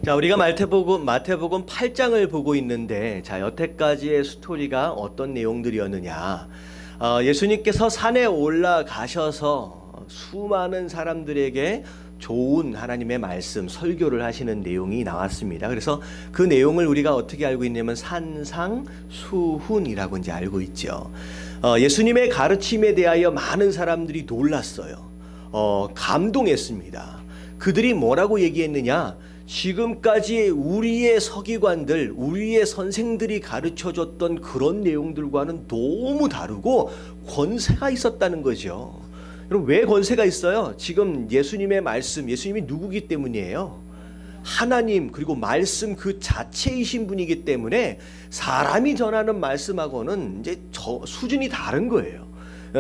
자, 우리가 마태복음 8장을 보고 있는데, 자, 여태까지의 스토리가 어떤 내용들이었느냐. 예수님께서 산에 올라가셔서 수많은 사람들에게 좋은 하나님의 말씀, 설교를 하시는 내용이 나왔습니다. 그래서 그 내용을 우리가 어떻게 알고 있냐면 산상수훈이라고 이제 알고 있죠. 예수님의 가르침에 대하여 많은 사람들이 놀랐어요. 감동했습니다. 그들이 뭐라고 얘기했느냐? 지금까지 우리의 서기관들, 우리의 선생들이 가르쳐줬던 그런 내용들과는 너무 다르고 권세가 있었다는 거죠. 여러분, 왜 권세가 있어요? 지금 예수님의 말씀, 예수님이 누구기 때문이에요? 하나님, 그리고 말씀 그 자체이신 분이기 때문에 사람이 전하는 말씀하고는 이제 수준이 다른 거예요.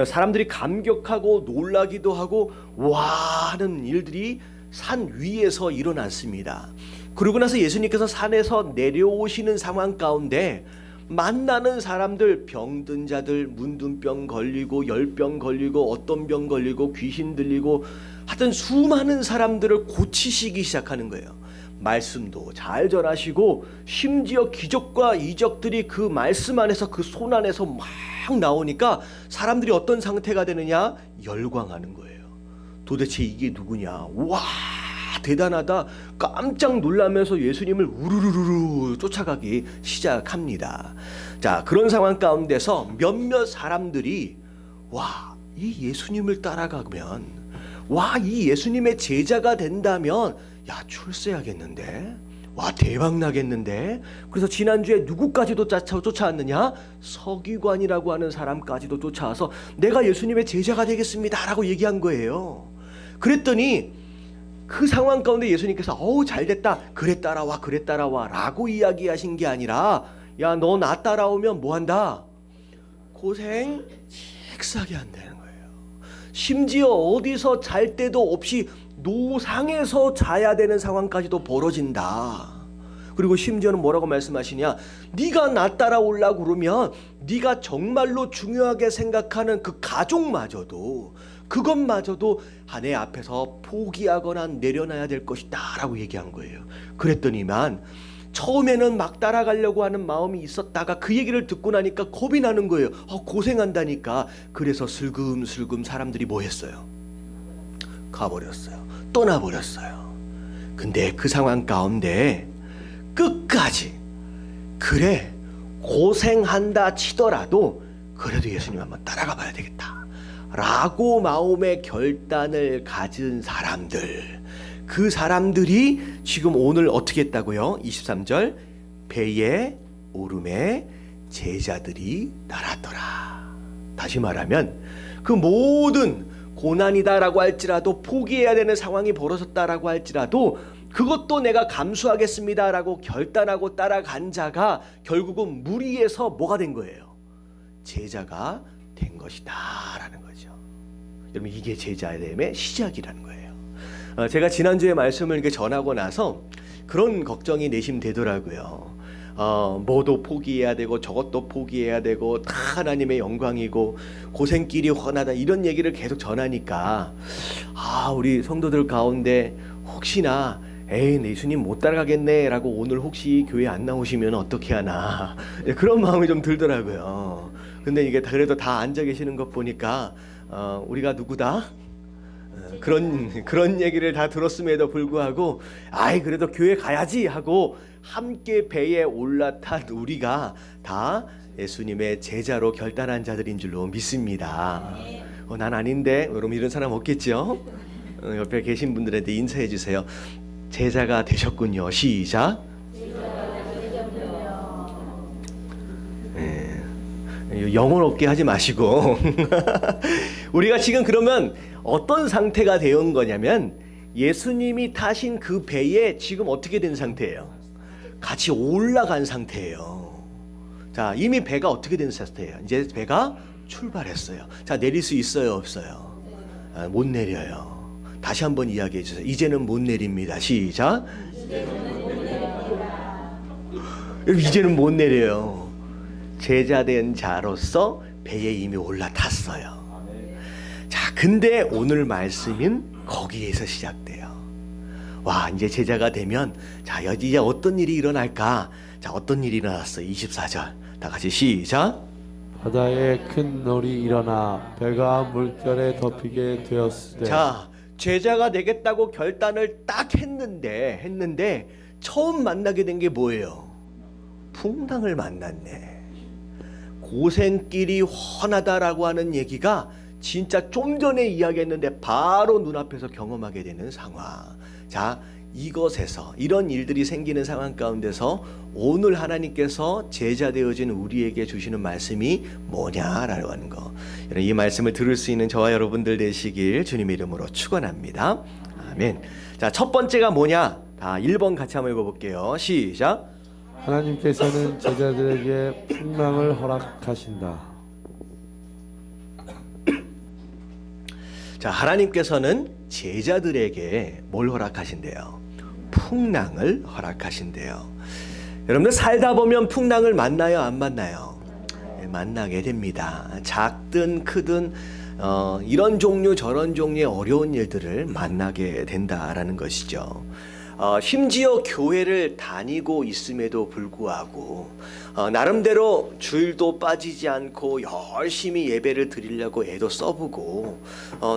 사람들이 감격하고 놀라기도 하고 와 하는 일들이 산 위에서 일어났습니다. 그러고 나서 예수님께서 산에서 내려오시는 상황 가운데 만나는 사람들, 병든 자들, 문둥병 걸리고 열병 걸리고 어떤 병 걸리고 귀신 들리고 하여튼 수많은 사람들을 고치시기 시작하는 거예요. 말씀도 잘 전하시고 심지어 기적과 이적들이 그 말씀 안에서, 그 손 안에서 막 나오니까 사람들이 어떤 상태가 되느냐? 열광하는 거예요. 도대체 이게 누구냐? 와, 대단하다. 깜짝 놀라면서 예수님을 우르르르 쫓아가기 시작합니다. 자, 그런 상황 가운데서 몇몇 사람들이 와, 이 예수님을 따라가면, 와, 이 예수님의 제자가 된다면 야, 출세하겠는데? 와, 대박 나겠는데? 그래서 지난주에 누구까지도 쫓아왔느냐? 서기관이라고 하는 사람까지도 쫓아와서 내가 예수님의 제자가 되겠습니다 라고 얘기한 거예요. 그랬더니 그 상황 가운데 예수님께서 어우 잘됐다, 그래 따라와, 그래 따라와 라고 이야기하신 게 아니라 야, 너 나 따라오면 뭐한다? 고생 직사게 한다는 거예요. 심지어 어디서 잘 데도 없이 노상에서 자야 되는 상황까지도 벌어진다. 그리고 심지어는 뭐라고 말씀하시냐? 네가 나 따라오려고 그러면 네가 정말로 중요하게 생각하는 그 가족마저도, 그것마저도 내 앞에서 포기하거나 내려놔야 될 것이다 라고 얘기한 거예요. 그랬더니만 처음에는 막 따라가려고 하는 마음이 있었다가 그 얘기를 듣고 나니까 겁이 나는 거예요. 고생한다니까. 그래서 슬금슬금 사람들이 뭐 했어요? 가버렸어요. 떠나버렸어요. 근데 그 상황 가운데 끝까지 그래 고생한다 치더라도 그래도 예수님 한번 따라가 봐야 되겠다 라고 마음의 결단을 가진 사람들, 그 사람들이 지금 오늘 어떻게 했다고요? 23절, 배에 오름에 제자들이 따랐더라. 다시 말하면 그 모든 고난이다라고 할지라도, 포기해야 되는 상황이 벌어졌다라고 할지라도 그것도 내가 감수하겠습니다라고 결단하고 따라간 자가 결국은 무리에서 뭐가 된 거예요? 제자가 된 것이다 라는 거죠. 여러분, 이게 제자됨의 시작이라는 거예요. 제가 지난주에 말씀을 이렇게 전하고 나서 그런 걱정이 내심 되더라고요. 뭐도 포기해야 되고 저것도 포기해야 되고 다 하나님의 영광이고 고생길이 훤하다 이런 얘기를 계속 전하니까 우리 성도들 가운데 혹시나 에이, 예수님 못 따라가겠네 라고 오늘 혹시 교회 안 나오시면 어떻게 하나 그런 마음이 좀 들더라고요. 근데 이게 그래도 다 앉아 계시는 것 보니까 우리가 누구다? 그런 얘기를 다 들었음에도 불구하고 그래도 교회 가야지 하고 함께 배에 올라탄 우리가 다 예수님의 제자로 결단한 자들인 줄로 믿습니다. 난 아닌데 여러분, 이런 사람 없겠죠? 옆에 계신 분들한테 인사해 주세요. 제자가 되셨군요. 시작. 영혼 없게 하지 마시고 우리가 지금 그러면 어떤 상태가 되온 거냐면 예수님이 타신 그 배에 지금 어떻게 된 상태예요? 같이 올라간 상태예요. 자, 이미 배가 어떻게 된 상태예요? 이제 배가 출발했어요. 자, 내릴 수 있어요, 없어요? 못 내려요. 다시 한번 이야기해 주세요. 이제는 못 내립니다. 시작. 이제는 못 내려요. 제자된 자로서 배에 이미 올라탔어요. 자, 근데 오늘 말씀은 거기에서 시작돼요. 와, 이제 제자가 되면 자, 이제 어떤 일이 일어날까? 자, 어떤 일이 일어났어? 24절. 다 같이 시작. 바다에 큰 놀이 일어나 배가 물결에 덮이게 되었으되. 자, 제자가 되겠다고 결단을 딱 했는데 처음 만나게 된 게 뭐예요? 풍랑을 만났네. 고생길이 훤하다라고 하는 얘기가 진짜 좀 전에 이야기했는데 바로 눈앞에서 경험하게 되는 상황. 자, 이것에서 이런 일들이 생기는 상황 가운데서 오늘 하나님께서 제자 되어진 우리에게 주시는 말씀이 뭐냐라고 하는 거. 이 말씀을 들을 수 있는 저와 여러분들 되시길 주님의 이름으로 축원합니다. 아멘. 자, 첫 번째가 뭐냐? 다 1번 같이 한번 읽어볼게요. 시작. 하나님께서는 제자들에게 풍랑을 허락하신다. 자, 하나님께서는 제자들에게 뭘 허락하신대요? 풍랑을 허락하신대요. 여러분들 살다 보면 풍랑을 만나요, 안 만나요? 네, 만나게 됩니다. 작든 크든 이런 종류 저런 종류의 어려운 일들을 만나게 된다라는 것이죠. 심지어 교회를 다니고 있음에도 불구하고 나름대로 주일도 빠지지 않고 열심히 예배를 드리려고 애도 써보고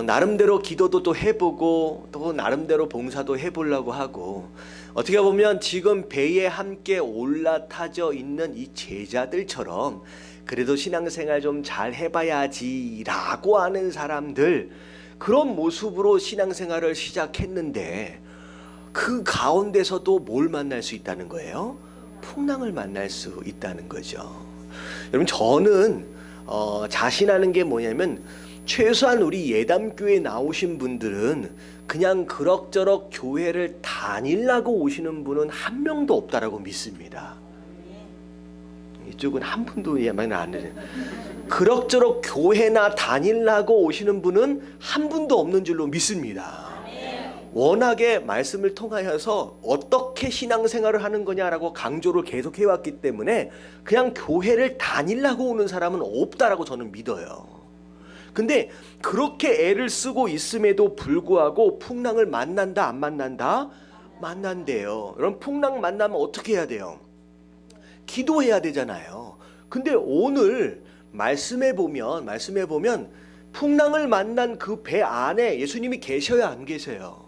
나름대로 기도도 또 해보고 또 나름대로 봉사도 해보려고 하고 어떻게 보면 지금 배에 함께 올라타져 있는 이 제자들처럼 그래도 신앙생활 좀 잘 해봐야지 라고 하는 사람들, 그런 모습으로 신앙생활을 시작했는데 그 가운데서도 뭘 만날 수 있다는 거예요? 풍랑을 만날 수 있다는 거죠. 여러분, 저는 자신하는 게 뭐냐면 최소한 우리 예담교회 나오신 분들은 그냥 그럭저럭 교회를 다니려고 오시는 분은 한 명도 없다라고 믿습니다. 이쪽은 한 분도 예만 안 되죠. 그럭저럭 교회나 다니려고 오시는 분은 한 분도 없는 줄로 믿습니다. 워낙에 말씀을 통하여서 어떻게 신앙생활을 하는 거냐라고 강조를 계속 해왔기 때문에 그냥 교회를 다니려고 오는 사람은 없다라고 저는 믿어요. 근데 그렇게 애를 쓰고 있음에도 불구하고 풍랑을 만난다, 안 만난다? 만난대요. 여러분, 풍랑 만나면 어떻게 해야 돼요? 기도해야 되잖아요. 근데 오늘 말씀에 보면 풍랑을 만난 그 배 안에 예수님이 계셔요, 안 계세요?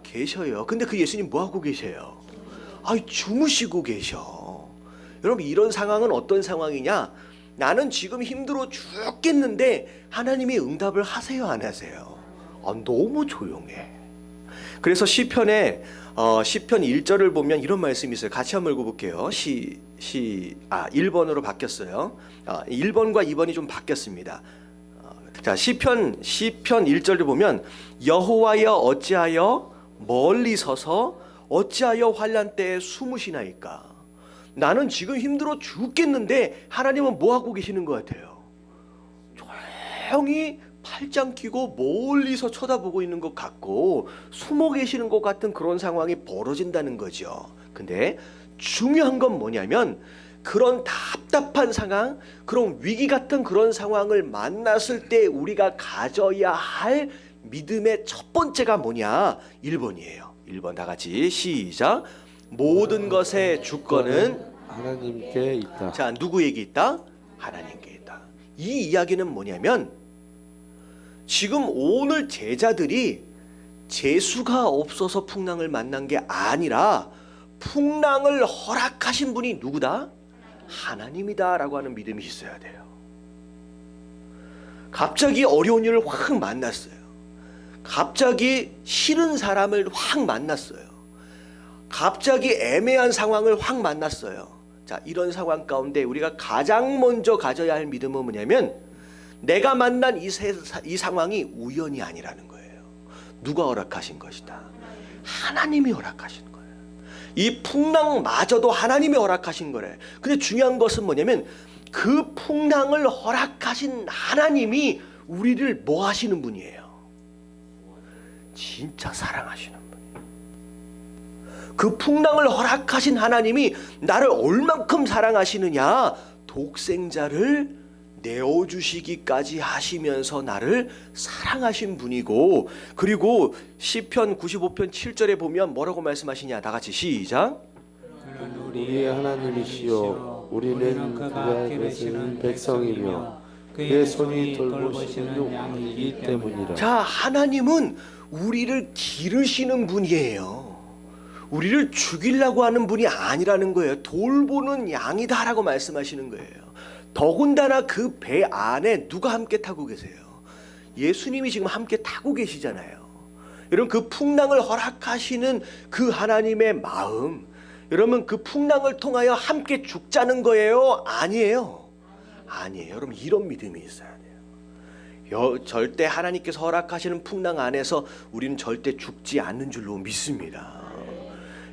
계셔요. 근데 그 예수님 뭐 하고 계세요? 주무시고 계셔. 여러분, 이런 상황은 어떤 상황이냐? 나는 지금 힘들어 죽겠는데 하나님이 응답을 하세요, 안 하세요? 너무 조용해. 그래서 시편에 시편 1절을 보면 이런 말씀이 있어요. 같이 한번 읽어볼게요. 1번으로 바뀌었어요. 1번과 2번이 좀 바뀌었습니다. 자, 시편 1절을 보면 여호와여 어찌하여 멀리 서서 어찌하여 환난 때에 숨으시나이까. 나는 지금 힘들어 죽겠는데 하나님은 뭐 하고 계시는 것 같아요? 조용히 팔짱 끼고 멀리서 쳐다보고 있는 것 같고 숨어 계시는 것 같은 그런 상황이 벌어진다는 거죠. 근데 중요한 건 뭐냐면 그런 답답한 상황, 그런 위기 같은 그런 상황을 만났을 때 우리가 가져야 할 믿음의 첫 번째가 뭐냐? 1번이에요. 1번 다 같이 시작. 모든 것의 주권은 하나님께 있다. 자, 누구에게 있다? 하나님께 있다. 이 이야기는 뭐냐면 지금 오늘 제자들이 재수가 없어서 풍랑을 만난 게 아니라 풍랑을 허락하신 분이 누구다? 하나님이다 라고 하는 믿음이 있어야 돼요. 갑자기 어려운 일을 확 만났어요. 갑자기 싫은 사람을 확 만났어요. 갑자기 애매한 상황을 확 만났어요. 자, 이런 상황 가운데 우리가 가장 먼저 가져야 할 믿음은 뭐냐면 내가 만난 이 상황이 우연이 아니라는 거예요. 누가 허락하신 것이다? 하나님이 허락하신 거예요. 이 풍랑마저도 하나님이 허락하신 거래. 근데 중요한 것은 뭐냐면 그 풍랑을 허락하신 하나님이 우리를 뭐 하시는 분이에요? 진짜 사랑하시는 분이에요. 그 풍랑을 허락하신 하나님이 나를 얼만큼 사랑하시느냐? 독생자를 내어주시기까지 하시면서 나를 사랑하신 분이고, 그리고 시편 95편 7절에 보면 뭐라고 말씀하시냐? 다 같이 시작. 우리의 하나님이시여 우리는 그가 기르시는 백성이며 그의 손이 돌보시는 양이기 때문이라. 자, 하나님은 우리를 기르시는 분이에요. 우리를 죽이려고 하는 분이 아니라는 거예요. 돌보는 양이다라고 말씀하시는 거예요. 더군다나 그 배 안에 누가 함께 타고 계세요? 예수님이 지금 함께 타고 계시잖아요. 여러분, 그 풍랑을 허락하시는 그 하나님의 마음, 여러분, 그 풍랑을 통하여 함께 죽자는 거예요? 아니에요. 아니에요. 여러분, 이런 믿음이 있어야 돼요. 절대 하나님께서 허락하시는 풍랑 안에서 우리는 절대 죽지 않는 줄로 믿습니다.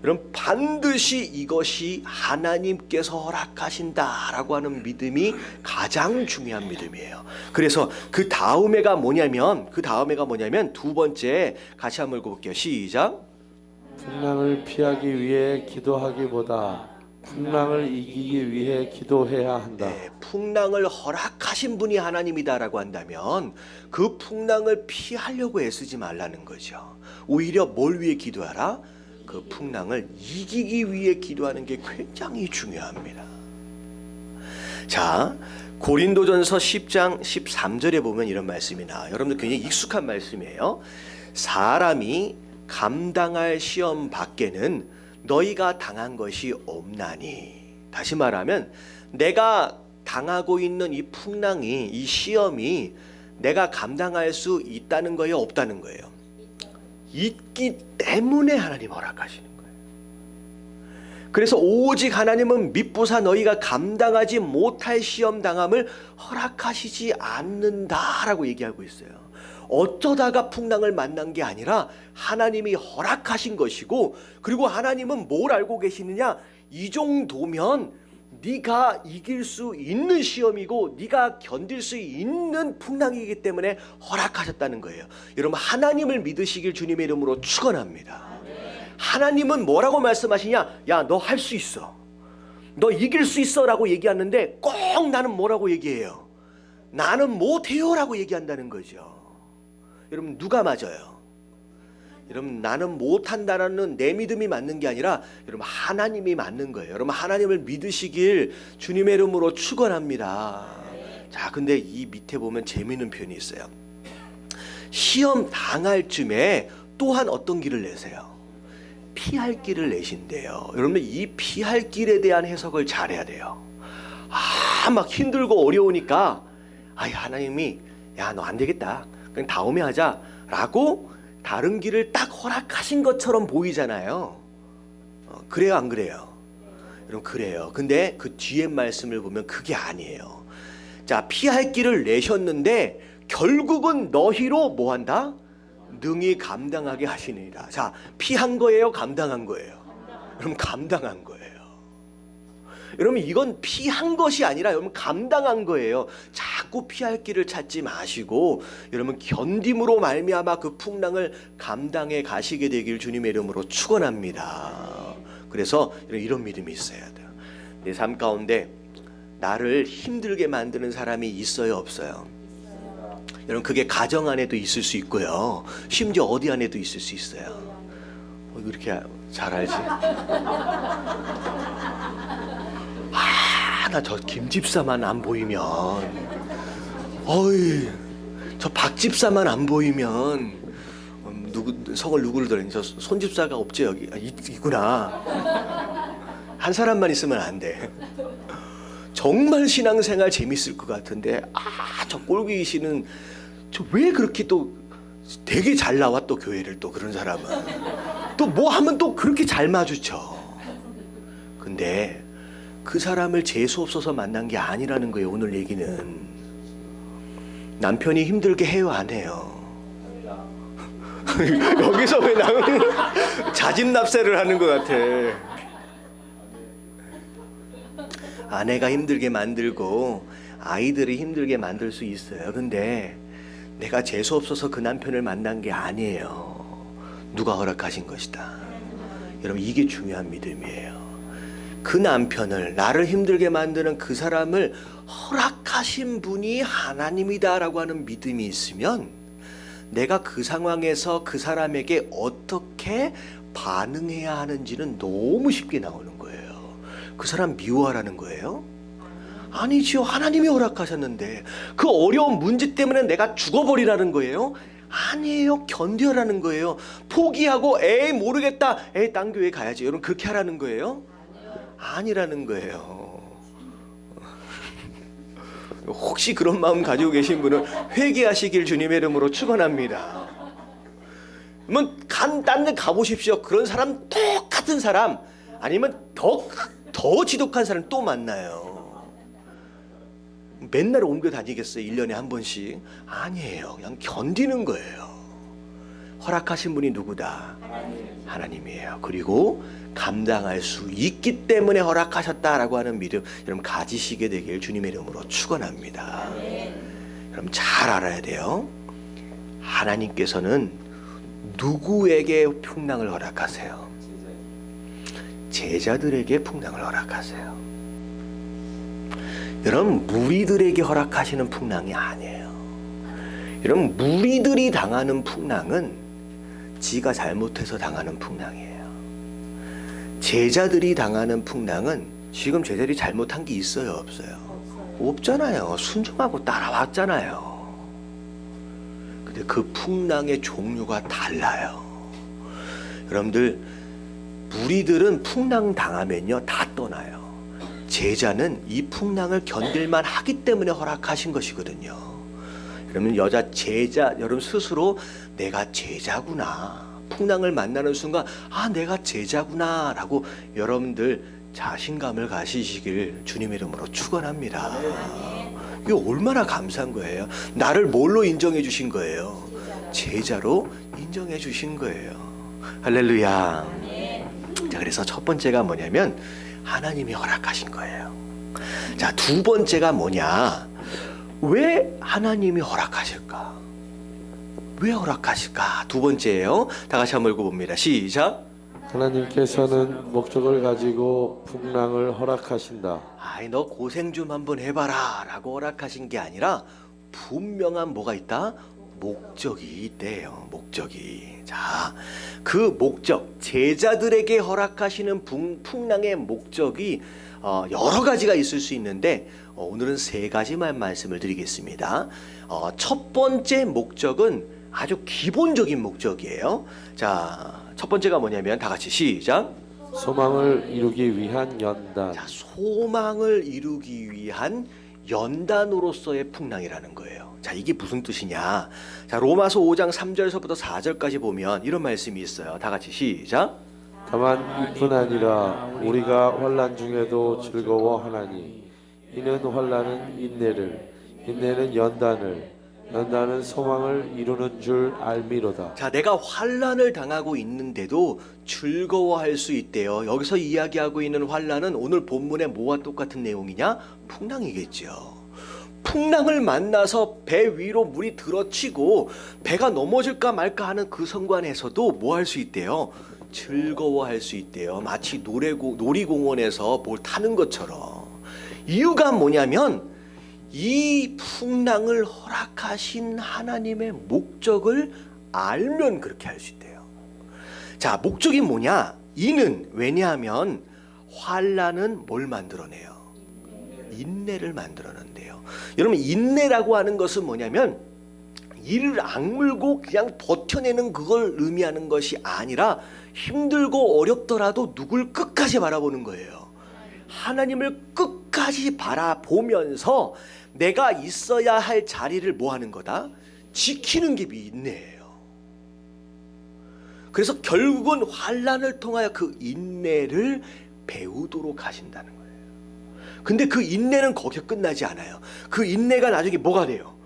여러분, 반드시 이것이 하나님께서 허락하신다라고 하는 믿음이 가장 중요한 믿음이에요. 그래서 그 다음에가 뭐냐면 두 번째 같이 한번 읽어볼게요. 시작. 풍랑을 피하기 위해 기도하기보다 풍랑을 이기기 위해 기도해야 한다. 네, 풍랑을 허락하신 분이 하나님이다라고 한다면 그 풍랑을 피하려고 애쓰지 말라는 거죠. 오히려 뭘 위해 기도하라? 그 풍랑을 이기기 위해 기도하는 게 굉장히 중요합니다. 자, 고린도전서 10장 13절에 보면 이런 말씀이 나와요. 여러분들 굉장히 익숙한 말씀이에요. 사람이 감당할 시험 밖에는 너희가 당한 것이 없나니. 다시 말하면 내가 당하고 있는 이 풍랑이, 이 시험이 내가 감당할 수 있다는 거예요, 없다는 거예요? 있기 때문에 하나님 허락하시는 거예요. 그래서 오직 하나님은 미쁘사 너희가 감당하지 못할 시험 당함을 허락하시지 않는다라고 얘기하고 있어요. 어쩌다가 풍랑을 만난 게 아니라 하나님이 허락하신 것이고, 그리고 하나님은 뭘 알고 계시느냐? 이 정도면 네가 이길 수 있는 시험이고 네가 견딜 수 있는 풍랑이기 때문에 허락하셨다는 거예요. 여러분, 하나님을 믿으시길 주님의 이름으로 축원합니다. 하나님은 뭐라고 말씀하시냐? 야, 너 할 수 있어, 너 이길 수 있어 라고 얘기하는데 꼭 나는 뭐라고 얘기해요? 나는 못해요 라고 얘기한다는 거죠. 여러분, 누가 맞아요? 여러분, 나는 못한다라는 내 믿음이 맞는 게 아니라 여러분, 하나님이 맞는 거예요. 여러분, 하나님을 믿으시길 주님의 이름으로 축원합니다. 자, 근데 이 밑에 보면 재미있는 표현이 있어요. 시험 당할 쯤에 또한 어떤 길을 내세요? 피할 길을 내신대요. 여러분, 이 피할 길에 대한 해석을 잘해야 돼요. 막 힘들고 어려우니까 하나님이 야, 너 안 되겠다, 그냥 다음에 하자 라고 다른 길을 딱 허락하신 것처럼 보이잖아요. 그래요, 안 그래요? 여러분, 그래요. 근데 그 뒤에 말씀을 보면 그게 아니에요. 자, 피할 길을 내셨는데 결국은 너희로 뭐 한다? 능히 감당하게 하시니라. 자, 피한 거예요, 감당한 거예요? 여러분, 감당한 거예요. 여러분, 이건 피한 것이 아니라 여러분 감당한 거예요. 자꾸 피할 길을 찾지 마시고 여러분, 견딤으로 말미암아 그 풍랑을 감당해 가시게 되길 주님의 이름으로 축원합니다. 그래서 이런 믿음이 있어야 돼요. 내 삶 가운데 나를 힘들게 만드는 사람이 있어요, 없어요? 여러분, 그게 가정 안에도 있을 수 있고요, 심지어 어디 안에도 있을 수 있어요. 이렇게 잘 알지? 나 저 김집사만 안 보이면, 저 박집사만 안 보이면, 성을 누구를 들었니? 저 손집사가 없지 여기? 있구나. 한 사람만 있으면 안 돼. 정말 신앙생활 재밌을 것 같은데, 저 꼴보기 귀신은 저 왜 그렇게 또 되게 잘 나와, 또 교회를, 또 그런 사람은 또 뭐 하면 또 그렇게 잘 마주쳐. 근데 그 사람을 재수없어서 만난 게 아니라는 거예요. 오늘 얘기는 남편이 힘들게 해요, 안 해요? 여기서 왜 나는 자진납세를 하는 것 같아. 아내가 힘들게 만들고 아이들이 힘들게 만들 수 있어요. 근데 내가 재수없어서 그 남편을 만난 게 아니에요. 누가 허락하신 것이다. 여러분, 이게 중요한 믿음이에요. 그 남편을, 나를 힘들게 만드는 그 사람을 허락하신 분이 하나님이다라고 하는 믿음이 있으면 내가 그 상황에서 그 사람에게 어떻게 반응해야 하는지는 너무 쉽게 나오는 거예요. 그 사람 미워하라는 거예요? 아니지요. 하나님이 허락하셨는데. 그 어려운 문제 때문에 내가 죽어버리라는 거예요? 아니에요. 견뎌라는 거예요. 포기하고 에이 모르겠다, 에이 딴 교회 가야지, 여러분 그렇게 하라는 거예요? 아니라는 거예요. 혹시 그런 마음 가지고 계신 분은 회개하시길 주님의 이름으로 축원합니다. 그러면 딴 데 가보십시오. 그런 사람, 똑같은 사람, 아니면 더 지독한 사람 또 만나요. 맨날 옮겨 다니겠어요? 1년에 한 번씩? 아니에요. 그냥 견디는 거예요. 허락하신 분이 누구다? 하나님이에요. 그리고 감당할 수 있기 때문에 허락하셨다라고 하는 믿음 여러분 가지시게 되길 주님의 이름으로 축원합니다. 여러분 잘 알아야 돼요. 하나님께서는 누구에게 풍랑을 허락하세요? 제자들에게 풍랑을 허락하세요. 여러분 무리들에게 허락하시는 풍랑이 아니에요. 여러분 무리들이 당하는 풍랑은 지가 잘못해서 당하는 풍랑이에요. 제자들이 당하는 풍랑은 지금 제자들이 잘못한 게 있어요, 없어요? 없잖아요. 순종하고 따라왔잖아요. 근데 그 풍랑의 종류가 달라요. 여러분들 무리들은 풍랑 당하면요 다 떠나요. 제자는 이 풍랑을 견딜만 하기 때문에 허락하신 것이거든요. 여러분 제자 여러분 스스로 내가 제자구나, 풍랑을 만나는 순간 아 내가 제자구나 라고 여러분들 자신감을 가지시길 주님의 이름으로 축원합니다. 이게 얼마나 감사한 거예요. 나를 뭘로 인정해 주신 거예요? 제자로 인정해 주신 거예요. 할렐루야. 자, 그래서 첫 번째가 뭐냐면 하나님이 허락하신 거예요. 자, 두 번째가 뭐냐? 왜 하나님이 허락하실까? 왜 허락하실까? 두 번째예요. 다 같이 한번 읽어봅니다. 시작. 하나님께서는 목적을 가지고 풍랑을 허락하신다. 아이 너 고생 좀 한번 해봐라 라고 허락하신 게 아니라 분명한 뭐가 있다? 목적이 있대요. 목적이. 자, 그 목적, 제자들에게 허락하시는 풍랑의 목적이 여러 가지가 있을 수 있는데 오늘은 세 가지만 말씀을 드리겠습니다. 첫 번째 목적은 아주 기본적인 목적이에요. 자, 첫 번째가 뭐냐면 다 같이 시작. 소망을 이루기 위한 연단. 자, 소망을 이루기 위한 연단으로서의 풍랑이라는 거예요. 자, 이게 무슨 뜻이냐? 자, 로마서 5장 3절서부터 4절까지 보면 이런 말씀이 있어요. 다 같이 시작. 다만 이뿐 아니라 우리가 환난 중에도 즐거워하나니 이는 환난은 인내를, 인내는 연단을, 연단은 소망을 이루는 줄 알미로다. 자, 내가 환난을 당하고 있는데도 즐거워할 수 있대요. 여기서 이야기하고 있는 환난은 오늘 본문의 뭐와 똑같은 내용이냐? 풍랑이겠죠. 풍랑을 만나서 배 위로 물이 들어치고 배가 넘어질까 말까 하는 그 순간에서도 뭐 할 수 있대요? 즐거워할 수 있대요. 마치 놀이공원에서 뭘 타는 것처럼. 이유가 뭐냐면 이 풍랑을 허락하신 하나님의 목적을 알면 그렇게 할 수 있대요. 자, 목적이 뭐냐? 이는 왜냐하면 환난은 뭘 만들어내요? 인내를 만들어낸대요. 여러분 인내라고 하는 것은 뭐냐면 이를 악물고 그냥 버텨내는 그걸 의미하는 것이 아니라 힘들고 어렵더라도 누굴 끝까지 바라보는 거예요. 하나님을 끝까지 바라보면서 내가 있어야 할 자리를 뭐 하는 거다? 지키는 게 인내예요. 그래서 결국은 환난을 통하여 그 인내를 배우도록 하신다는 거예요. 근데 그 인내는 거기서 끝나지 않아요. 그 인내가 나중에 뭐가 돼요?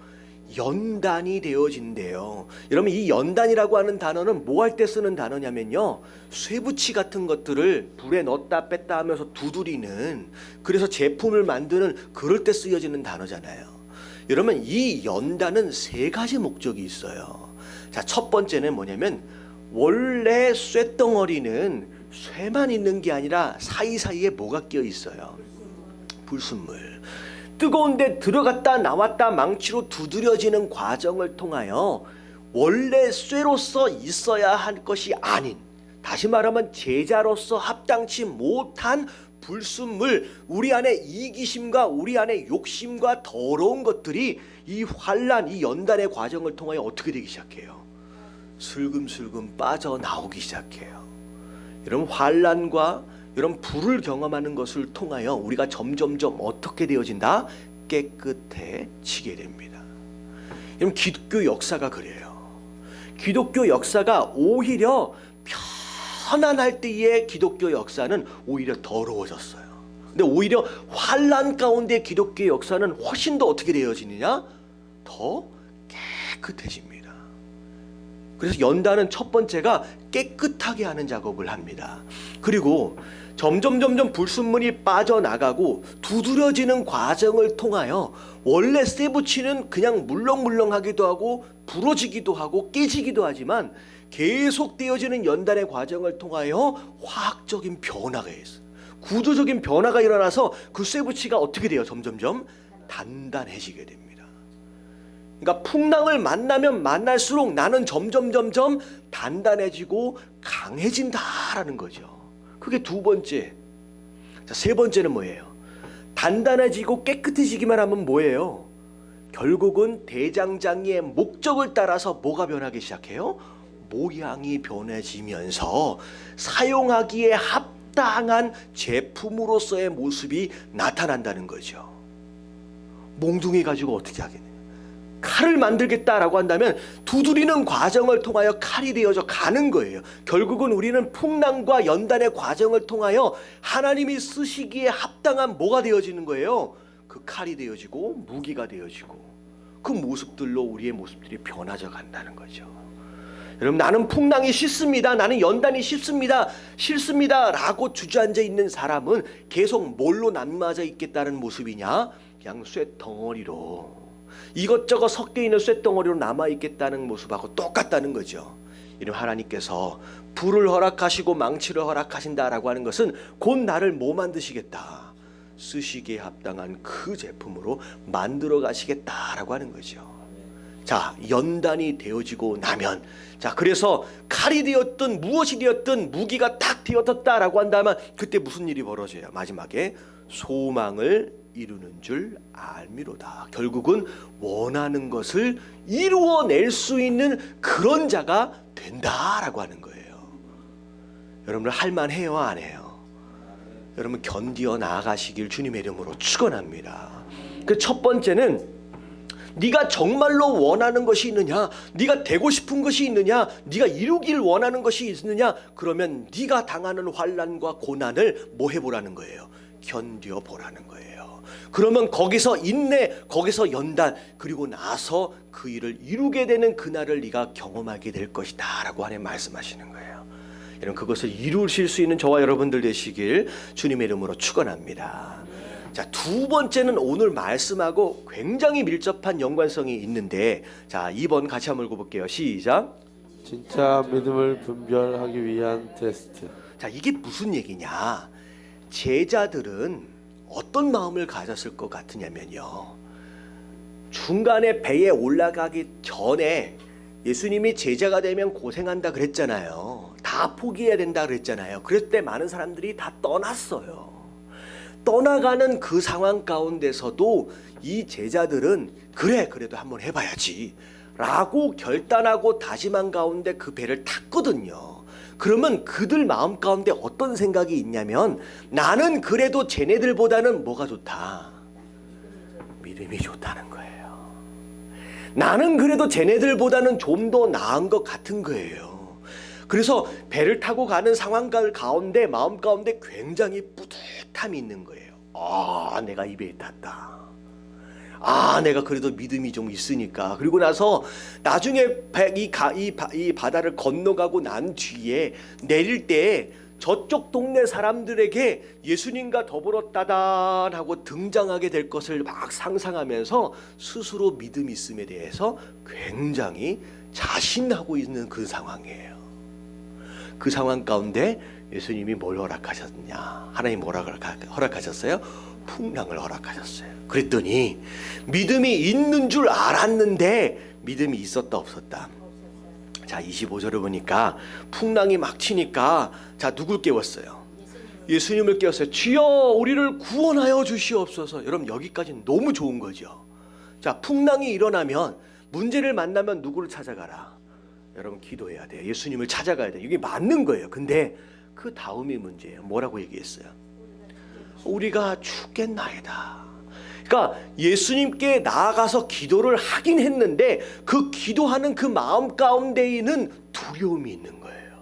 연단이 되어진대요. 여러분 이 연단이라고 하는 단어는 뭐 할 때 쓰는 단어냐면요, 쇠붙이 같은 것들을 불에 넣었다 뺐다 하면서 두드리는, 그래서 제품을 만드는 그럴 때 쓰여지는 단어잖아요. 여러분 이 연단은 세 가지 목적이 있어요. 자, 첫 번째는 뭐냐면 원래 쇳덩어리는 쇠만 있는 게 아니라 사이사이에 뭐가 끼어 있어요? 불순물. 뜨거운데 들어갔다 나왔다 망치로 두드려지는 과정을 통하여 원래 쇠로서 있어야 할 것이 아닌, 다시 말하면 제자로서 합당치 못한 불순물, 우리 안에 이기심과 우리 안에 욕심과 더러운 것들이 이 환란, 이 연단의 과정을 통하여 어떻게 되기 시작해요? 슬금슬금 빠져나오기 시작해요. 이런 환란과 이런 불을 경험하는 것을 통하여 우리가 점점점 어떻게 되어진다? 깨끗해지게 됩니다. 여러분, 기독교 역사가 그래요. 기독교 역사가 오히려 편안할 때의 기독교 역사는 오히려 더러워졌어요. 근데 오히려 환란 가운데 기독교 역사는 훨씬 더 어떻게 되어지느냐? 더 깨끗해집니다. 그래서 연단은 첫 번째가 깨끗하게 하는 작업을 합니다. 그리고 점점 불순물이 빠져나가고 두드려지는 과정을 통하여 원래 쇠붙이는 그냥 물렁물렁하기도 하고 부러지기도 하고 깨지기도 하지만 계속 되어지는 연단의 과정을 통하여 화학적인 변화가 있어요. 구조적인 변화가 일어나서 그 쇠붙이가 어떻게 돼요? 점점점 단단해지게 됩니다. 그러니까 풍랑을 만나면 만날수록 나는 점점 단단해지고 강해진다라는 거죠. 그게 두 번째. 자, 세 번째는 뭐예요? 단단해지고 깨끗해지기만 하면 뭐예요? 결국은 대장장이의 목적을 따라서 뭐가 변하기 시작해요? 모양이 변해지면서 사용하기에 합당한 제품으로서의 모습이 나타난다는 거죠. 몽둥이 가지고 어떻게 하겠느냐? 칼을 만들겠다라고 한다면 두드리는 과정을 통하여 칼이 되어져 가는 거예요. 결국은 우리는 풍랑과 연단의 과정을 통하여 하나님이 쓰시기에 합당한 뭐가 되어지는 거예요? 그 칼이 되어지고 무기가 되어지고 그 모습들로 우리의 모습들이 변화져 간다는 거죠. 여러분, 나는 풍랑이 싫습니다, 나는 연단이 싫습니다 라고 주저앉아 있는 사람은 계속 뭘로 남맞아 있겠다는 모습이냐? 그냥 쇳덩어리로, 이것저것 섞여 있는 쇳덩어리로 남아있겠다는 모습하고 똑같다는 거죠. 이런 하나님께서 불을 허락하시고 망치를 허락하신다라고 하는 것은 곧 나를 뭐 만드시겠다? 쓰시기에 합당한 그 제품으로 만들어 가시겠다라고 하는 거죠. 자, 연단이 되어지고 나면, 자, 그래서 칼이 되었든 무엇이 되었든 무기가 딱 되었다라고 한다면 그때 무슨 일이 벌어져요? 마지막에 소망을 이루는 줄 알미로다. 결국은 원하는 것을 이루어낼 수 있는 그런 자가 된다라고 하는 거예요. 여러분, 할만해요, 안 해요? 여러분, 견디어 나아가시길 주님의 이름으로 축원합니다. 그 첫 번째는 네가 정말로 원하는 것이 있느냐, 네가 되고 싶은 것이 있느냐, 네가 이루길 원하는 것이 있느냐, 그러면 네가 당하는 환난과 고난을 뭐 해보라는 거예요? 견뎌보라는 거예요. 그러면 거기서 인내, 거기서 연단, 그리고 나서 그 일을 이루게 되는 그날을 네가 경험하게 될 것이다 라고 하나님 말씀하시는 거예요. 여러분, 그것을 이루실 수 있는 저와 여러분들 되시길 주님의 이름으로 축원합니다. 자, 두 번째는 오늘 말씀하고 굉장히 밀접한 연관성이 있는데, 자, 2번 같이 한번 읽어볼게요. 시작. 진짜 믿음을 분별하기 위한 테스트. 자, 이게 무슨 얘기냐? 제자들은 어떤 마음을 가졌을 것 같으냐면요, 중간에 배에 올라가기 전에 예수님이 제자가 되면 고생한다 그랬잖아요. 다 포기해야 된다 그랬잖아요. 그럴 때 많은 사람들이 다 떠났어요. 떠나가는 그 상황 가운데서도 이 제자들은 그래, 그래도 한번 해봐야지 라고 결단하고 다짐한 가운데 그 배를 탔거든요. 그러면 그들 마음 가운데 어떤 생각이 있냐면, 나는 그래도 쟤네들보다는 뭐가 좋다? 믿음이 좋다는 거예요. 나는 그래도 쟤네들보다는 좀 더 나은 것 같은 거예요. 그래서 배를 타고 가는 상황 가운데 마음 가운데 굉장히 뿌듯함이 있는 거예요. 아, 내가 이 배에 탔다. 아, 내가 그래도 믿음이 좀 있으니까. 그리고 나서 나중에 이 바다를 건너가고 난 뒤에 내릴 때 저쪽 동네 사람들에게 예수님과 더불어 따단하고 등장하게 될 것을 막 상상하면서 스스로 믿음 있음에 대해서 굉장히 자신하고 있는 그 상황이에요. 그 상황 가운데 예수님이 뭘 허락하셨냐? 하나님 뭐라 허락하셨어요? 풍랑을 허락하셨어요. 그랬더니 믿음이 있는 줄 알았는데 믿음이 있었다 없었다? 자, 25절을 보니까 풍랑이 막 치니까 자, 누굴 깨웠어요? 예수님을 깨웠어요. 주여 우리를 구원하여 주시옵소서. 여러분 여기까지는 너무 좋은 거죠. 자, 풍랑이 일어나면 문제를 만나면 누구를 찾아가라? 여러분 기도해야 돼요. 예수님을 찾아가야 돼요. 이게 맞는 거예요. 근데 그 다음이 문제예요. 뭐라고 얘기했어요? 우리가 죽겠나이다. 그러니까 예수님께 나아가서 기도를 하긴 했는데 그 기도하는 그 마음 가운데에는 두려움이 있는 거예요.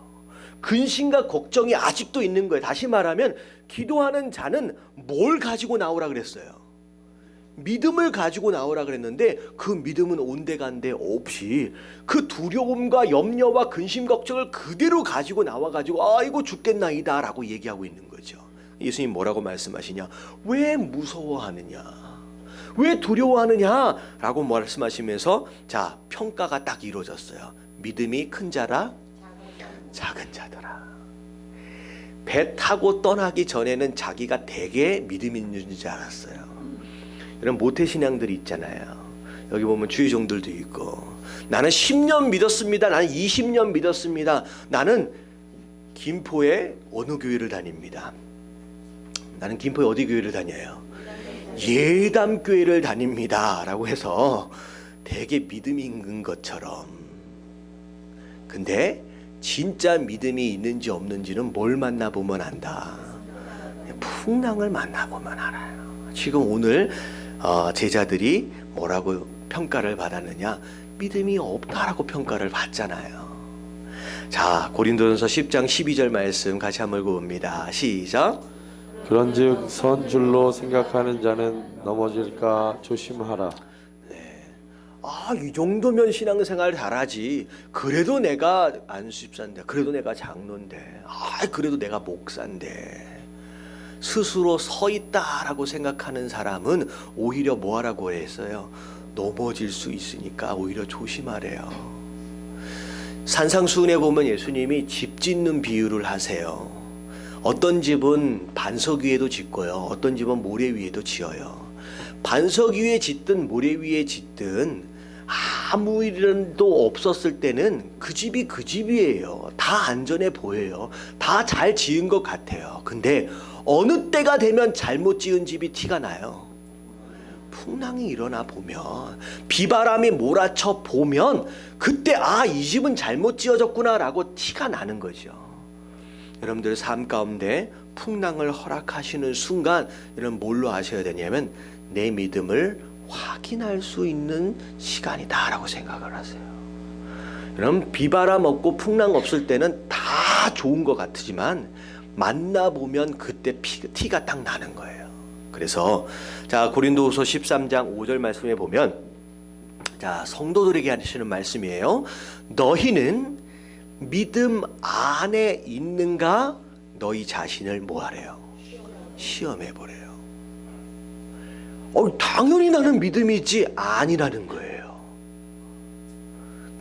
근심과 걱정이 아직도 있는 거예요. 다시 말하면 기도하는 자는 뭘 가지고 나오라 그랬어요? 믿음을 가지고 나오라 그랬는데 그 믿음은 온데간데 없이 그 두려움과 염려와 근심 걱정을 그대로 가지고 나와가지고 아이고 죽겠나이다 라고 얘기하고 있는 거죠. 예수님 뭐라고 말씀하시냐? 왜 무서워하느냐? 왜 두려워하느냐? 라고 말씀하시면서 자, 평가가 딱 이루어졌어요. 믿음이 큰 자라 작은 자더라. 배 타고 떠나기 전에는 자기가 되게 믿음 있는 줄 알았어요. 이런 모태신앙들이 있잖아요. 여기 보면 주의종들도 있고 나는 10년 믿었습니다. 나는 20년 믿었습니다. 나는 김포에 어느 교회를 다닙니다. 나는 김포에 어디 교회를 다녀요? 예담교회를 다닙니다 라고 해서 되게 믿음이 있는 것처럼, 근데 진짜 믿음이 있는지 없는지는 뭘 만나보면 안다? 풍랑을 만나보면 알아요. 지금 오늘 제자들이 뭐라고 평가를 받았느냐? 믿음이 없다라고 평가를 받잖아요. 자, 고린도전서 10장 12절 말씀 같이 한번 읽어봅니다. 시작. 그런즉 선 줄로 생각하는 자는 넘어질까 조심하라. 이 정도면 신앙생활 잘하지. 그래도 내가 안수집사인데, 그래도 내가 장로인데, 그래도 내가 목사인데. 스스로 서 있다라고 생각하는 사람은 오히려 뭐하라고 했어요? 넘어질 수 있으니까 오히려 조심하래요. 산상수훈에 보면 예수님이 집 짓는 비유를 하세요. 어떤 집은 반석 위에도 짓고요, 어떤 집은 모래 위에도 지어요. 반석 위에 짓든 모래 위에 짓든 아무 일도 없었을 때는 그 집이 그 집이에요. 다 안전해 보여요. 다 잘 지은 것 같아요. 근데 어느 때가 되면 잘못 지은 집이 티가 나요. 풍랑이 일어나 보면, 비바람이 몰아쳐 보면 그때 이 집은 잘못 지어졌구나 라고 티가 나는 거죠. 여러분들 삶 가운데 풍랑을 허락하시는 순간 여러분 뭘로 아셔야 되냐면 내 믿음을 확인할 수 있는 시간이다 라고 생각을 하세요. 여러분 비바람 없고 풍랑 없을 때는 다 좋은 것 같지만 만나보면 그때 티가 딱 나는 거예요. 그래서 자, 고린도후서 13장 5절 말씀에 보면 자, 성도들에게 하시는 말씀이에요. 너희는 믿음 안에 있는가? 너희 자신을 뭐하래요? 시험해 보래요. 당연히 나는 믿음이 있지. 아니라는 거예요.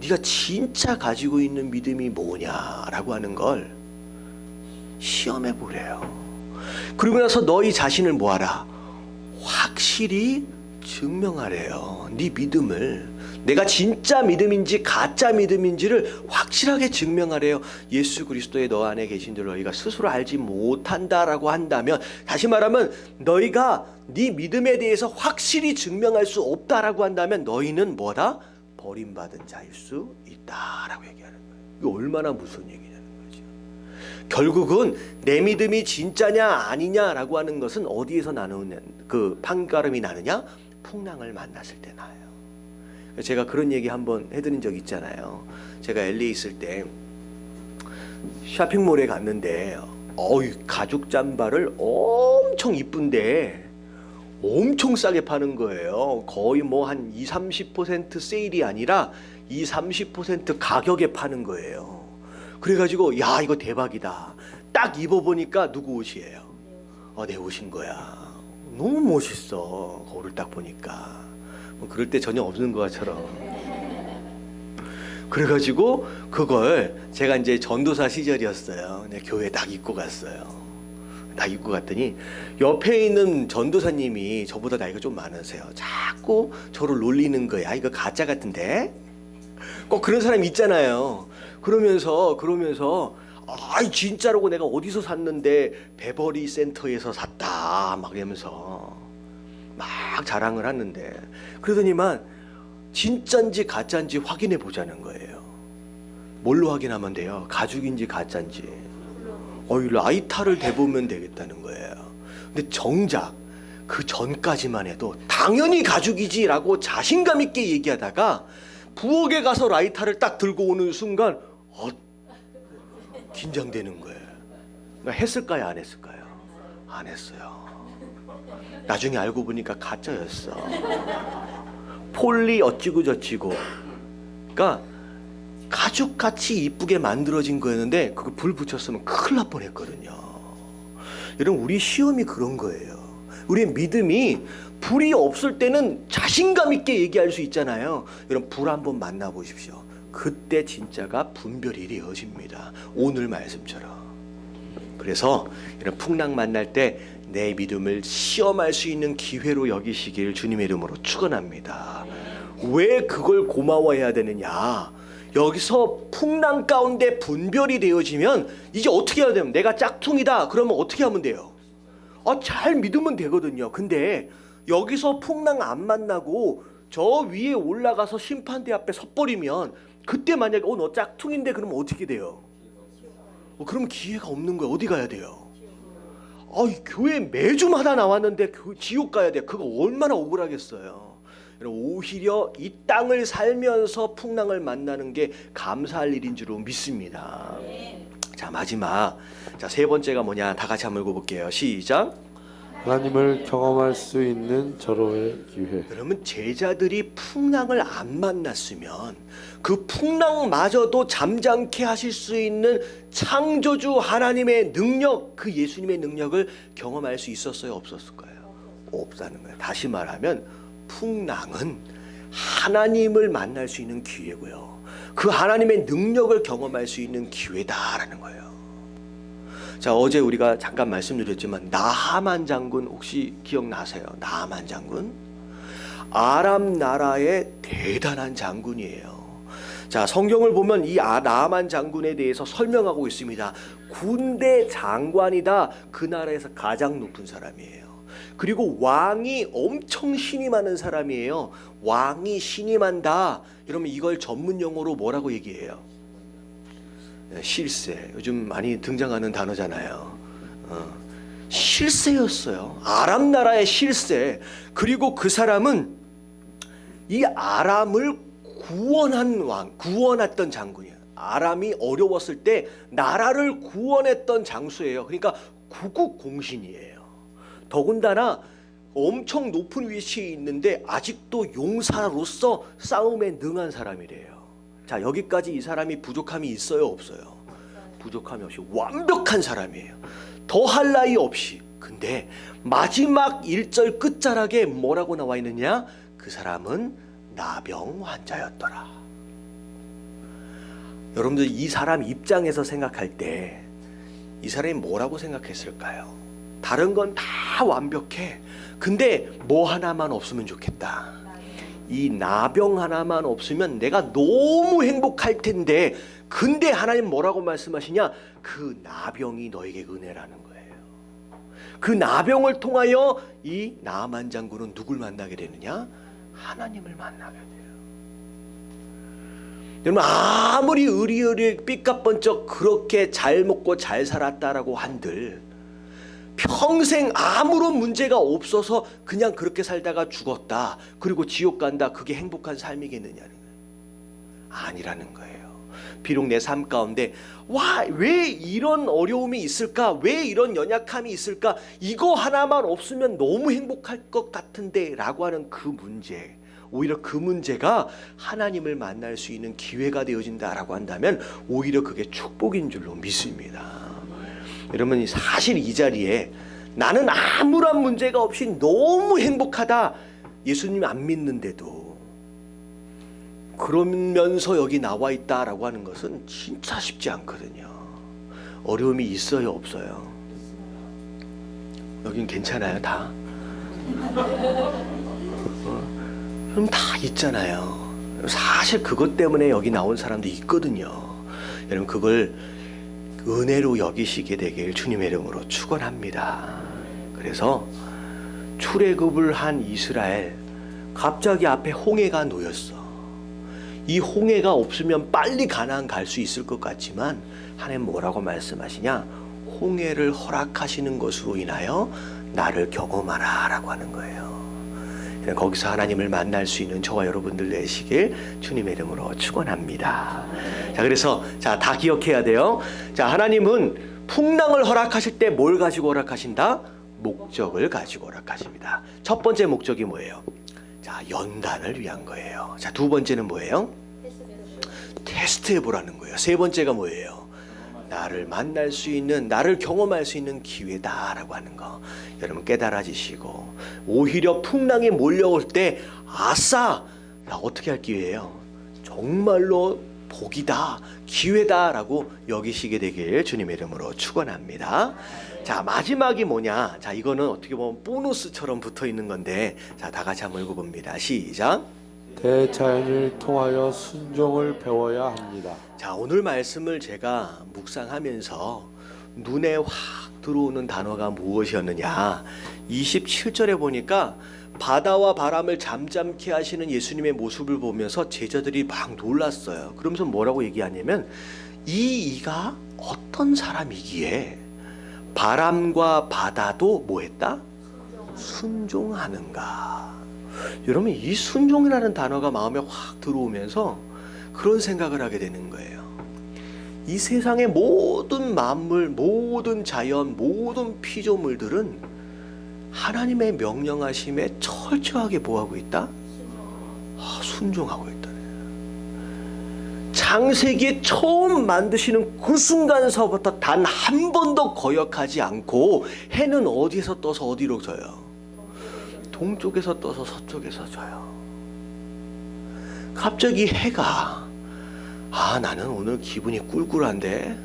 네가 진짜 가지고 있는 믿음이 뭐냐라고 하는 걸 시험해 보래요. 그리고 나서 너희 자신을 뭐하라? 확실히 증명하래요. 네 믿음을, 내가 진짜 믿음인지 가짜 믿음인지를 확실하게 증명하래요. 예수 그리스도의 너 안에 계신 줄 너희가 스스로 알지 못한다라고 한다면, 다시 말하면 너희가 네 믿음에 대해서 확실히 증명할 수 없다라고 한다면 너희는 뭐다? 버림받은 자일 수 있다라고 얘기하는 거예요. 이거 얼마나 무서운 얘기냐는 거죠. 결국은 내 믿음이 진짜냐 아니냐라고 하는 것은 어디에서 나누는 그 판가름이 나느냐? 풍랑을 만났을 때 나요. 제가 그런 얘기 한번 해드린 적 있잖아요. 제가 LA 있을 때 쇼핑몰에 갔는데 가죽 잠바를 엄청 이쁜데 엄청 싸게 파는 거예요. 거의 뭐 한 20-30% 세일이 아니라 20-30% 가격에 파는 거예요. 그래가지고 야, 이거 대박이다. 딱 입어보니까 누구 옷이에요? 내 옷인 거야. 너무 멋있어. 거울을 딱 보니까. 그럴 때 전혀 없는 것처럼. 그래가지고 그걸 제가 이제 전도사 시절이었어요. 네, 교회 딱 입고 갔어요. 딱 입고 갔더니 옆에 있는 전도사님이 저보다 나이가 좀 많으세요. 자꾸 저를 놀리는 거야. 이거 가짜 같은데? 꼭 그런 사람 있잖아요. 그러면서 아이 진짜라고 내가 어디서 샀는데 베버리 센터에서 샀다 막 이러면서 막 자랑을 하는데, 그러더니만 진짠지 가짠지 확인해 보자는 거예요. 뭘로 확인하면 돼요? 가죽인지 가짠지. 라이터를 대보면 되겠다는 거예요. 근데 정작 그 전까지만 해도 당연히 가죽이지라고 자신감 있게 얘기하다가 부엌에 가서 라이터를 딱 들고 오는 순간 긴장되는 거예요. 그러니까 했을까요? 안 했을까요? 안 했어요. 나중에 알고 보니까 가짜였어. 폴리 어찌고 저찌고. 그러니까 가죽같이 이쁘게 만들어진 거였는데 그거 불 붙였으면 큰일 날 뻔했거든요. 여러분, 우리 시험이 그런 거예요. 우리의 믿음이 불이 없을 때는 자신감 있게 얘기할 수 있잖아요. 여러분, 불 한번 만나보십시오. 그때 진짜가 분별이 이루어집니다. 오늘 말씀처럼. 그래서 이런 풍랑 만날 때 내 믿음을 시험할 수 있는 기회로 여기시길 주님의 이름으로 축원합니다. 왜 그걸 고마워해야 되느냐? 여기서 풍랑 가운데 분별이 되어지면 이제 어떻게 해야 되면, 내가 짝퉁이다 그러면 어떻게 하면 돼요? 잘 믿으면 되거든요. 근데 여기서 풍랑 안 만나고 저 위에 올라가서 심판대 앞에 섰버리면, 그때 만약에 너 짝퉁인데 그러면 어떻게 돼요? 그러면 기회가 없는 거야. 어디 가야 돼요? 교회 매주마다 나왔는데 지옥 가야 돼. 그거 얼마나 억울하겠어요. 오히려 이 땅을 살면서 풍랑을 만나는 게 감사할 일인 줄로 믿습니다. 자, 마지막. 자, 세 번째가 뭐냐? 다 같이 한번 읽어볼게요. 시작. 하나님을 경험할 수 있는 절호의 기회. 그러면 제자들이 풍랑을 안 만났으면 그 풍랑마저도 잠잠케 하실 수 있는 창조주 하나님의 능력, 그 예수님의 능력을 경험할 수 있었어요? 없었을까요? 없다는 거예요. 다시 말하면 풍랑은 하나님을 만날 수 있는 기회고요. 그 하나님의 능력을 경험할 수 있는 기회다라는 거예요. 자, 어제 우리가 잠깐 말씀드렸지만 나하만 장군 혹시 기억나세요? 나하만 장군? 아람 나라의 대단한 장군이에요. 자, 성경을 보면 이 나하만 장군에 대해서 설명하고 있습니다. 군대 장관이다. 그 나라에서 가장 높은 사람이에요. 그리고 왕이 엄청 신임하는 사람이에요. 왕이 신임한다. 이러면 이걸 전문 용어로 뭐라고 얘기해요? 실세. 요즘 많이 등장하는 단어잖아요. 실세였어요. 아람 나라의 실세. 그리고 그 사람은 이 아람을 구원했던 장군이에요. 아람이 어려웠을 때 나라를 구원했던 장수예요. 그러니까 구국공신이에요. 더군다나 엄청 높은 위치에 있는데 아직도 용사로서 싸움에 능한 사람이래요. 자, 여기까지 이 사람이 부족함이 있어요? 없어요? 부족함이 없이 완벽한 사람이에요. 더할 나위 없이. 근데 마지막 1절 끝자락에 뭐라고 나와 있느냐? 그 사람은 나병 환자였더라. 여러분들, 이 사람 입장에서 생각할 때 이 사람이 뭐라고 생각했을까요? 다른 건 다 완벽해. 근데 뭐 하나만 없으면 좋겠다. 이 나병 하나만 없으면 내가 너무 행복할 텐데, 근데 하나님 뭐라고 말씀하시냐? 그 나병이 너에게 은혜라는 거예요. 그 나병을 통하여 이 나만 장군은 누굴 만나게 되느냐? 하나님을 만나게 돼요. 여러분, 아무리 의리의리 삐까번쩍 그렇게 잘 먹고 잘 살았다라고 한들 평생 아무런 문제가 없어서 그냥 그렇게 살다가 죽었다, 그리고 지옥 간다, 그게 행복한 삶이겠느냐는 거예요. 아니라는 거예요. 비록 내 삶 가운데 왜 이런 어려움이 있을까? 왜 이런 연약함이 있을까? 이거 하나만 없으면 너무 행복할 것 같은데 라고 하는 그 문제, 오히려 그 문제가 하나님을 만날 수 있는 기회가 되어진다라고 한다면 오히려 그게 축복인 줄로 믿습니다. 여러분, 사실 이 자리에 나는 아무런 문제가 없이 너무 행복하다, 예수님 안 믿는데도 그러면서 여기 나와 있다라고 하는 것은 진짜 쉽지 않거든요. 어려움이 있어요, 없어요? 여긴 괜찮아요, 다? 그럼 다 있잖아요. 사실 그것 때문에 여기 나온 사람도 있거든요. 여러분 그걸 은혜로 여기시게 되길 주님의 이름으로 축원합니다. 그래서 출애굽을 한 이스라엘, 갑자기 앞에 홍해가 놓였어. 이 홍해가 없으면 빨리 가나안 갈 수 있을 것 같지만 하나님 뭐라고 말씀하시냐? 홍해를 허락하시는 것으로 인하여 나를 경험하라 라고 하는 거예요. 거기서 하나님을 만날 수 있는 저와 여러분들 되시길 주님의 이름으로 축원합니다. 자, 그래서 다 기억해야 돼요. 자, 하나님은 풍랑을 허락하실 때 뭘 가지고 허락하신다? 목적을 가지고 허락하십니다. 첫 번째 목적이 뭐예요? 자, 연단을 위한 거예요. 자, 두 번째는 뭐예요? 테스트해 보라는 거예요. 세 번째가 뭐예요? 나를 만날 수 있는, 나를 경험할 수 있는 기회다라고 하는 거. 여러분 깨달아지시고 오히려 풍랑이 몰려올 때 아싸! 나 어떻게 할 기회예요? 정말로 복이다, 기회다라고 여기시게 되길 주님의 이름으로 축원합니다. 자, 마지막이 뭐냐? 자, 이거는 어떻게 보면 보너스처럼 붙어 있는 건데, 자, 다 같이 한번 읽어봅니다. 시작. 대자연을 통하여 순종을 배워야 합니다. 자, 오늘 말씀을 제가 묵상하면서 눈에 확 들어오는 단어가 무엇이었느냐? 27절에 보니까 바다와 바람을 잠잠케 하시는 예수님의 모습을 보면서 제자들이 막 놀랐어요. 그러면서 뭐라고 얘기하냐면 이가 어떤 사람이기에 바람과 바다도 뭐했다? 순종하는가. 여러분 이 순종이라는 단어가 마음에 확 들어오면서 그런 생각을 하게 되는 거예요. 이 세상의 모든 만물, 모든 자연, 모든 피조물들은 하나님의 명령하심에 철저하게 뭐하고 있다? 순종하고 있다네. 창세기에 처음 만드시는 그 순간서부터 단 한 번도 거역하지 않고 해는 어디에서 떠서 어디로 져요? 동쪽에서 떠서 서쪽에서 져요. 갑자기 해가 나는 오늘 기분이 꿀꿀한데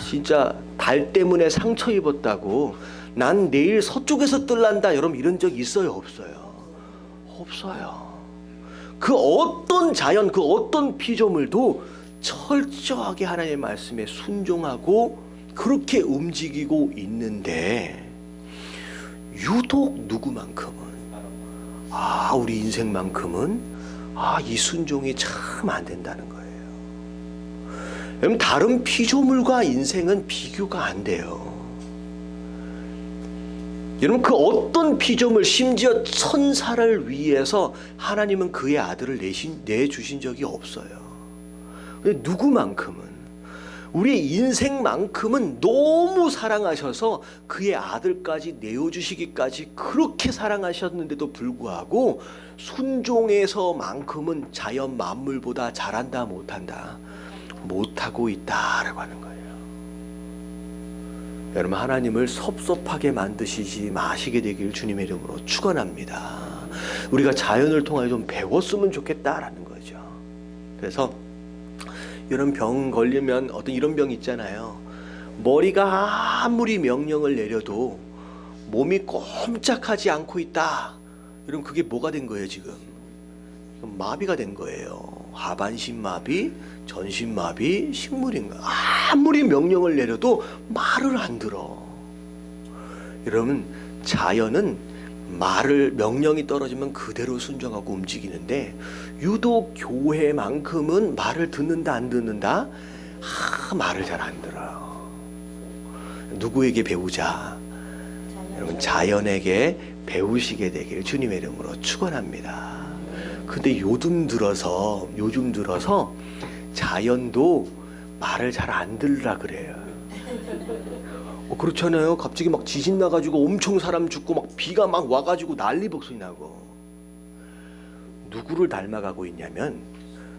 진짜 달 때문에 상처 입었다고 난 내일 서쪽에서 뜰란다. 여러분 이런 적 있어요, 없어요? 없어요. 그 어떤 자연, 그 어떤 피조물도 철저하게 하나님의 말씀에 순종하고 그렇게 움직이고 있는데 유독 누구만큼은 우리 인생만큼은 이 순종이 참 안 된다는 거예요. 여러분 다른 피조물과 인생은 비교가 안 돼요. 여러분 그 어떤 피조물, 심지어 천사를 위해서 하나님은 그의 아들을 내주신 적이 없어요. 누구만큼은, 우리의 인생만큼은 너무 사랑하셔서 그의 아들까지 내어주시기까지 그렇게 사랑하셨는데도 불구하고 순종에서만큼은 자연 만물보다 잘한다 못한다, 못하고 있다라고 하는 거예요. 여러분 하나님을 섭섭하게 만드시지 마시게 되길 주님의 이름으로 축원합니다. 우리가 자연을 통하여 좀 배웠으면 좋겠다라는 거죠. 그래서 이런 병 걸리면 어떤 이런 병 있잖아요. 머리가 아무리 명령을 내려도 몸이 꼼짝하지 않고 있다. 여러분 그게 뭐가 된 거예요 지금? 마비가 된 거예요. 하반신 마비, 전신 마비, 식물인가. 아무리 명령을 내려도 말을 안 들어. 여러분 자연은 명령이 떨어지면 그대로 순종하고 움직이는데 유독 교회만큼은 말을 듣는다 안 듣는다? 말을 잘 안 들어요. 누구에게 배우자? 여러분 자연에게 배우시게 되길 주님의 이름으로 축원합니다. 근데 요즘 들어서 자연도 말을 잘 안 들으라 그래요. 그렇잖아요. 갑자기 막 지진 나가지고 엄청 사람 죽고 막 비가 막 와가지고 난리 복소리 나고. 누구를 닮아가고 있냐면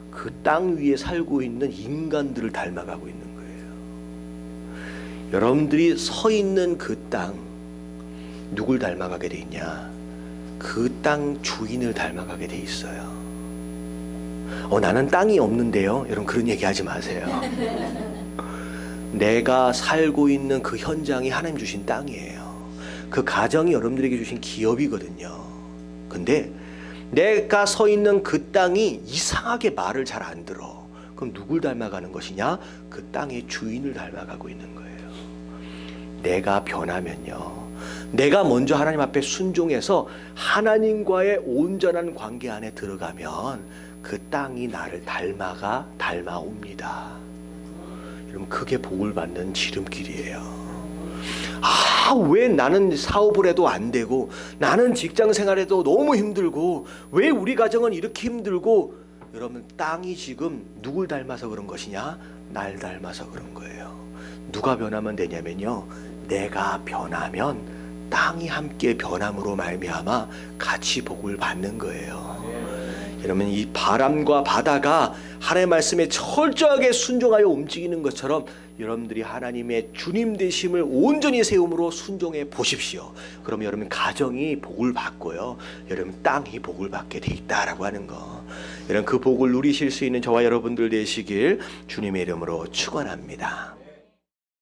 그 땅 위에 살고 있는 인간들을 닮아가고 있는 거예요. 여러분들이 서 있는 그 땅 누굴 닮아가게 돼 있냐? 그 땅 주인을 닮아가게 돼 있어요. 나는 땅이 없는데요. 여러분 그런 얘기 하지 마세요. 내가 살고 있는 그 현장이 하나님 주신 땅이에요. 그 가정이 여러분들에게 주신 기업이거든요. 근데 내가 서 있는 그 땅이 이상하게 말을 잘 안 들어. 그럼 누굴 닮아가는 것이냐? 그 땅의 주인을 닮아가고 있는 거예요. 내가 변하면요, 내가 먼저 하나님 앞에 순종해서 하나님과의 온전한 관계 안에 들어가면 그 땅이 나를 닮아옵니다. 여러분 그게 복을 받는 지름길이에요. 왜 나는 사업을 해도 안 되고, 나는 직장 생활해도 너무 힘들고, 왜 우리 가정은 이렇게 힘들고? 여러분 땅이 지금 누굴 닮아서 그런 것이냐? 날 닮아서 그런 거예요. 누가 변하면 되냐면요, 내가 변하면 땅이 함께 변함으로 말미암아 같이 복을 받는 거예요. 여러분 이 바람과 바다가 하나님의 말씀에 철저하게 순종하여 움직이는 것처럼 여러분들이 하나님의 주님 되심을 온전히 세움으로 순종해 보십시오. 그러면 여러분 가정이 복을 받고요, 여러분 땅이 복을 받게 돼 있다라고 하는 거. 여러분 그 복을 누리실 수 있는 저와 여러분들 되시길 주님의 이름으로 축원합니다.